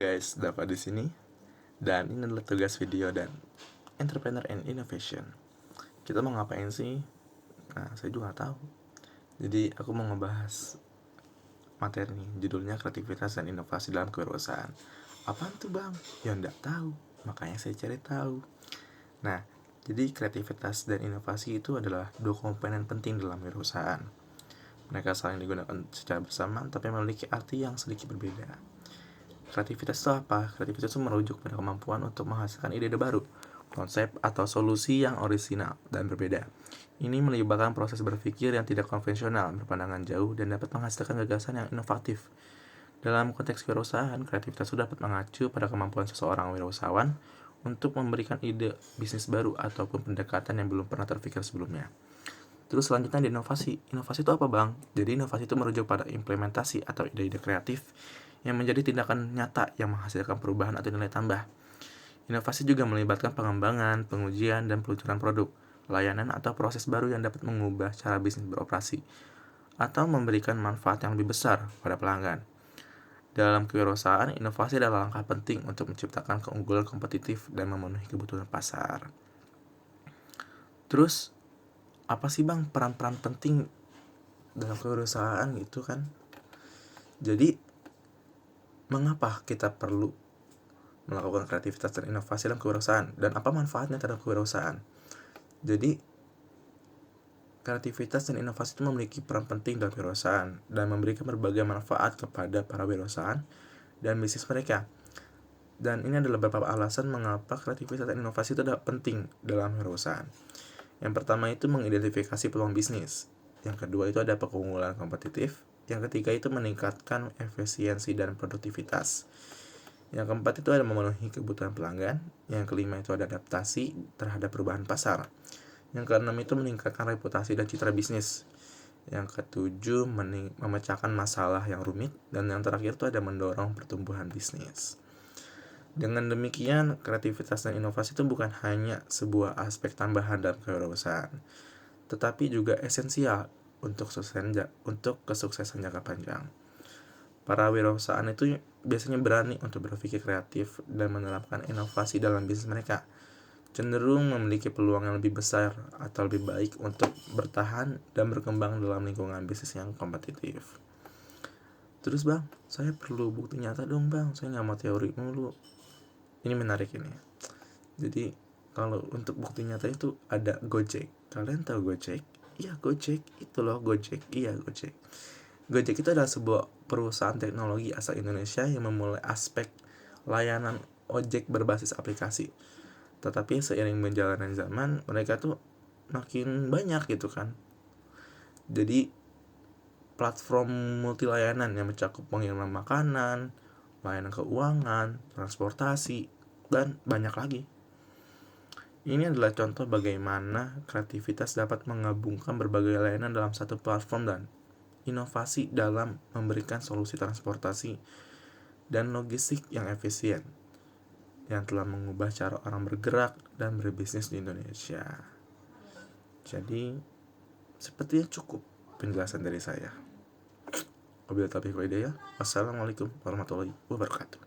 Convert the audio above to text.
Guys, dapat di sini. Dan ini adalah tugas video dan Entrepreneur and Innovation. Kita mau ngapain sih? Nah, saya juga nggak tahu. Jadi aku mau ngebahas materi nih, judulnya kreativitas dan inovasi dalam kewirausahaan. Apaan tuh bang? Ya nggak tahu, makanya saya cari tahu. Nah, jadi kreativitas dan inovasi itu adalah dua komponen penting dalam kewirausahaan. Mereka saling digunakan secara bersamaan tapi memiliki arti yang sedikit berbeda. Kreativitas itu apa? Kreativitas itu merujuk pada kemampuan untuk menghasilkan ide-ide baru, konsep atau solusi yang orisinal dan berbeda. Ini melibatkan proses berpikir yang tidak konvensional, berpandangan jauh, dan dapat menghasilkan gagasan yang inovatif. Dalam konteks kewirausahaan, kreativitas itu dapat mengacu pada kemampuan seseorang wirausahawan untuk memberikan ide bisnis baru ataupun pendekatan yang belum pernah terpikir sebelumnya. Terus selanjutnya ada inovasi. Inovasi itu apa bang? Jadi inovasi itu merujuk pada implementasi atau ide-ide kreatif yang menjadi tindakan nyata yang menghasilkan perubahan atau nilai tambah. Inovasi juga melibatkan pengembangan, pengujian, dan peluncuran produk, layanan atau proses baru yang dapat mengubah cara bisnis beroperasi atau memberikan manfaat yang lebih besar pada pelanggan. Dalam kewirausahaan, inovasi adalah langkah penting untuk menciptakan keunggulan kompetitif dan memenuhi kebutuhan pasar. Terus, apa sih bang peran-peran penting dalam kewirausahaan gitu kan? Jadi, mengapa kita perlu melakukan kreativitas dan inovasi dalam kewirausahaan? Dan apa manfaatnya terhadap kewirausahaan? Jadi, kreativitas dan inovasi itu memiliki peran penting dalam kewirausahaan dan memberikan berbagai manfaat kepada para wirausahaan dan bisnis mereka. Dan ini adalah beberapa alasan mengapa kreativitas dan inovasi itu adalah penting dalam kewirausahaan. Yang pertama itu mengidentifikasi peluang bisnis. Yang kedua itu ada keunggulan kompetitif. Yang ketiga itu meningkatkan efisiensi dan produktivitas. Yang keempat itu ada memenuhi kebutuhan pelanggan. Yang kelima itu ada adaptasi terhadap perubahan pasar. Yang keenam itu meningkatkan reputasi dan citra bisnis. Yang ketujuh memecahkan masalah yang rumit. Dan yang terakhir itu ada mendorong pertumbuhan bisnis. Dengan demikian, kreativitas dan inovasi itu bukan hanya sebuah aspek tambahan dalam kewirausahaan, tetapi juga esensial untuk kesuksesan jangka panjang. Para wirausahaan itu biasanya berani untuk berpikir kreatif dan menerapkan inovasi dalam bisnis mereka, cenderung memiliki peluang yang lebih besar atau lebih baik untuk bertahan dan berkembang dalam lingkungan bisnis yang kompetitif. Terus bang, saya perlu bukti nyata dong bang, saya nggak mau teori mulu. Ini menarik ini. Jadi kalau untuk bukti nyata itu ada Gojek. Kalian tahu Gojek? Iya Gojek, itu loh Gojek. Iya Gojek. Gojek itu adalah sebuah perusahaan teknologi asal Indonesia yang memulai aspek layanan ojek berbasis aplikasi. Tetapi seiring berjalannya zaman, mereka tuh makin banyak gitu kan. Jadi platform multi layanan yang mencakup pengiriman makanan, layanan keuangan, transportasi, dan banyak lagi. Ini adalah contoh bagaimana kreativitas dapat menggabungkan berbagai layanan dalam satu platform dan inovasi dalam memberikan solusi transportasi dan logistik yang efisien yang telah mengubah cara orang bergerak dan berbisnis di Indonesia. Jadi, sepertinya cukup penjelasan dari saya. Wabillahi taufiq wal hidayah. Wassalamualaikum warahmatullahi wabarakatuh.